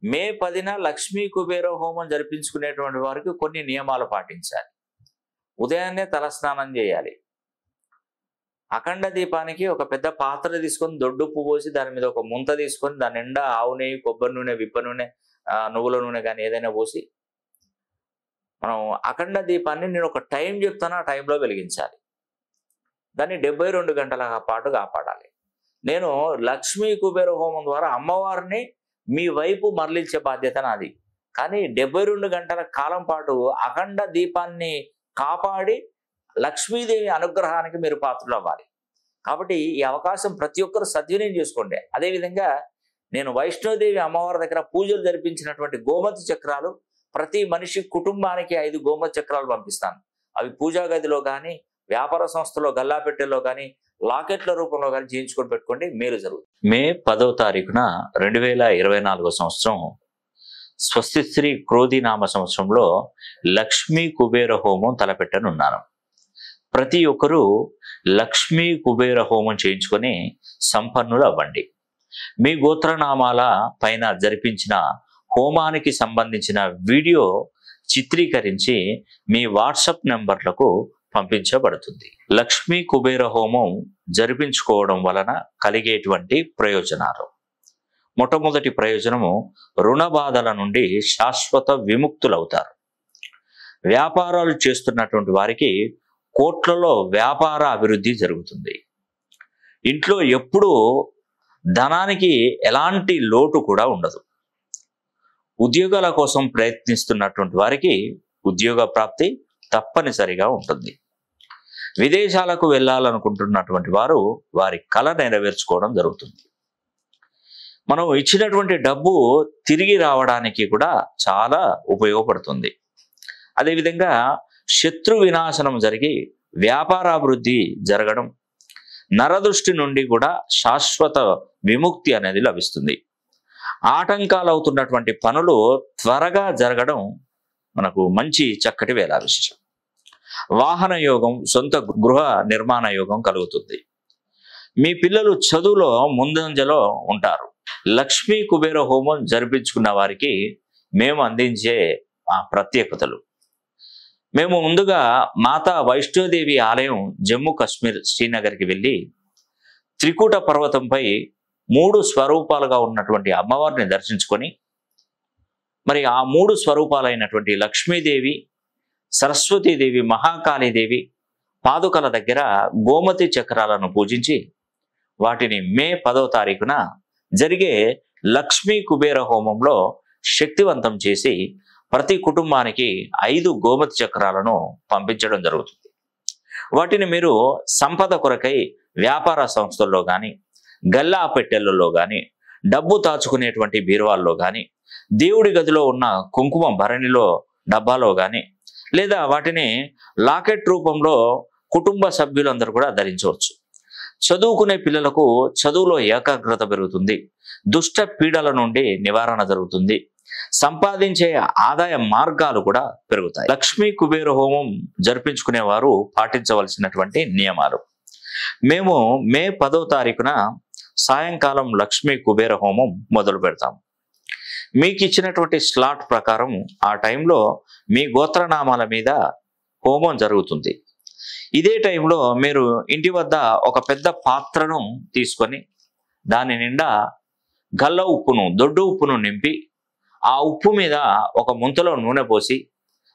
మే 10న లక్ష్మీ కుబేర హోమం జరిపించుకునేటువంటి వారికి కొన్ని నియమాలు పాటించాలి. ఉదయాన్నే తలస్నానం చేయాలి. అఖండ దీపానికి ఒక పెద్ద పాత్ర తీసుకొని దొడ్డుప్పు పోసి దాని మీద ఒక ముంత తీసుకొని దాని నిండా ఆవు నెయ్యి, కొబ్బరి నూనె, విప్ప నూనె, నువ్వుల నూనె కానీ ఏదైనా పోసి మనం అఖండ దీపాన్ని నేను ఒక టైం చెప్తాను, ఆ టైంలో వెలిగించాలి. దాన్ని 72 గంటల పాటు కాపాడాలి. నేను లక్ష్మీ కుబేర హోమం ద్వారా అమ్మవారిని మీ వైపు మరలించే బాధ్యత నాది. కానీ 72 గంటల కాలం పాటు అఖండ దీపాన్ని కాపాడి లక్ష్మీదేవి అనుగ్రహానికి మీరు పాత్రలు అవ్వాలి. కాబట్టి ఈ అవకాశం ప్రతి ఒక్కరు సద్వినియోగం చేసుకోండి. అదేవిధంగా నేను వైష్ణోదేవి అమ్మవారి దగ్గర పూజలు జరిపించినటువంటి గోమతి చక్రాలు ప్రతి మనిషి కుటుంబానికి 5 గోమతి చక్రాలు పంపిస్తాను. అవి పూజా గదిలో కానీ, వ్యాపార సంస్థలో గల్లాపెట్టెలో కానీ, లాకెట్ల రూపంలో కానీ చేయించుకొని పెట్టుకోండి, మేలు జరుగుతుంది. మే 10వ తారీఖున 2024 సంవత్సరం స్వస్తి శ్రీ క్రోధినామ సంవత్సరంలో లక్ష్మీ కుబేర హోమం తలపెట్టనున్నాను. ప్రతి ఒక్కరూ లక్ష్మీ కుబేర హోమం చేయించుకొని సంపన్నులు అవ్వండి. మీ గోత్రనామాల పైన జరిపించిన హోమానికి సంబంధించిన వీడియో చిత్రీకరించి మీ వాట్సాప్ నెంబర్లకు పంపించబడుతుంది. లక్ష్మీ కుబేర హోమం జరిపించుకోవడం వలన కలిగేటువంటి ప్రయోజనాలు: మొట్టమొదటి ప్రయోజనము, రుణ బాధల నుండి శాశ్వత విముక్తులవుతారు. వ్యాపారాలు చేస్తున్నటువంటి వారికి కోట్లలో వ్యాపార అభివృద్ధి జరుగుతుంది. ఇంట్లో ఎప్పుడూ ధనానికి ఎలాంటి లోటు కూడా ఉండదు. ఉద్యోగాల కోసం ప్రయత్నిస్తున్నటువంటి వారికి ఉద్యోగ ప్రాప్తి తప్పనిసరిగా ఉంటుంది. విదేశాలకు వెళ్ళాలనుకుంటున్నటువంటి వారు వారి కళ నెరవేర్చుకోవడం జరుగుతుంది. మనం ఇచ్చినటువంటి డబ్బు తిరిగి రావడానికి కూడా చాలా ఉపయోగపడుతుంది. అదేవిధంగా శత్రు వినాశనం జరిగి వ్యాపారాభివృద్ధి జరగడం, నరదృష్టి నుండి కూడా శాశ్వత విముక్తి అనేది లభిస్తుంది. ఆటంకాలు అవుతున్నటువంటి పనులు త్వరగా జరగడం మనకు మంచి చక్కటి వేళ విశేషం. వాహన యోగం, సొంత గృహ నిర్మాణ యోగం కలుగుతుంది. మీ పిల్లలు చదువులో ముందంజలో ఉంటారు. లక్ష్మీ కుబేర హోమం జరిపించుకున్న వారికి మేము అందించే ప్రత్యేకతలు: మేము ముందుగా మాతా వైష్ణోదేవి ఆలయం జమ్మూ కాశ్మీర్ శ్రీనగర్కి వెళ్ళి త్రికూట పర్వతంపై 3 స్వరూపాలుగా ఉన్నటువంటి అమ్మవారిని దర్శించుకొని, మరి ఆ 3 స్వరూపాలైనటువంటి లక్ష్మీదేవి, సరస్వతీదేవి, మహాకాళీదేవి పాదుకల దగ్గర గోమతి చక్రాలను పూజించి వాటిని మే 10వ తారీఖున జరిగే లక్ష్మీ కుబేర హోమంలో శక్తివంతం చేసి ప్రతి కుటుంబానికి 5 గోమతి చక్రాలను పంపించడం జరుగుతుంది. వాటిని మీరు సంపద కొరకై వ్యాపార సంస్థల్లో కానీ, గల్లా పెట్టెలలో కానీ, డబ్బు దాచుకునేటువంటి బీరువాల్లో కానీ, దేవుడి గదిలో ఉన్న కుంకుమ భరణిలో డబ్బాలో కానీ, లేదా వాటిని లాకెట్ రూపంలో కుటుంబ సభ్యులందరూ కూడా ధరించవచ్చు. చదువుకునే పిల్లలకు చదువులో ఏకాగ్రత పెరుగుతుంది. దుష్ట పీడల నుండి నివారణ జరుగుతుంది. సంపాదించే ఆదాయ మార్గాలు కూడా పెరుగుతాయి. లక్ష్మీ కుబేర హోమం జరిపించుకునేవారు పాటించవలసినటువంటి నియమాలు: మేము మే 10వ తారీఖున సాయంకాలం లక్ష్మీ కుబేర హోమం మొదలు పెడతాం. మీకు ఇచ్చినటువంటి స్లాట్ ప్రకారం ఆ టైంలో మీ గోత్రనామాల మీద హోమం జరుగుతుంది. ఇదే టైంలో మీరు ఇంటి వద్ద ఒక పెద్ద పాత్రను తీసుకొని దాని నిండా గల్ల ఉప్పును, దొడ్డు ఉప్పును నింపి ఆ ఉప్పు మీద ఒక ముంతలో నూనె పోసి,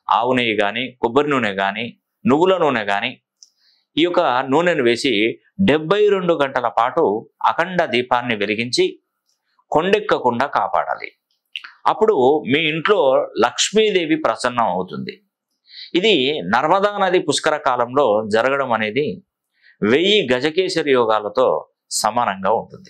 ఆవు నెయ్యి కానీ, కొబ్బరి నూనె కానీ, నువ్వుల నూనె కానీ ఈ యొక్క నూనెను వేసి 72 గంటల పాటు అఖండ దీపాన్ని వెలిగించి కొండెక్కకుండా కాపాడాలి. అప్పుడు మీ ఇంట్లో లక్ష్మీదేవి ప్రసన్నం అవుతుంది. ఇది నర్మదా నది పుష్కర కాలంలో జరగడం అనేది 1000 గజకేసరి యోగాలతో సమానంగా ఉంటుంది.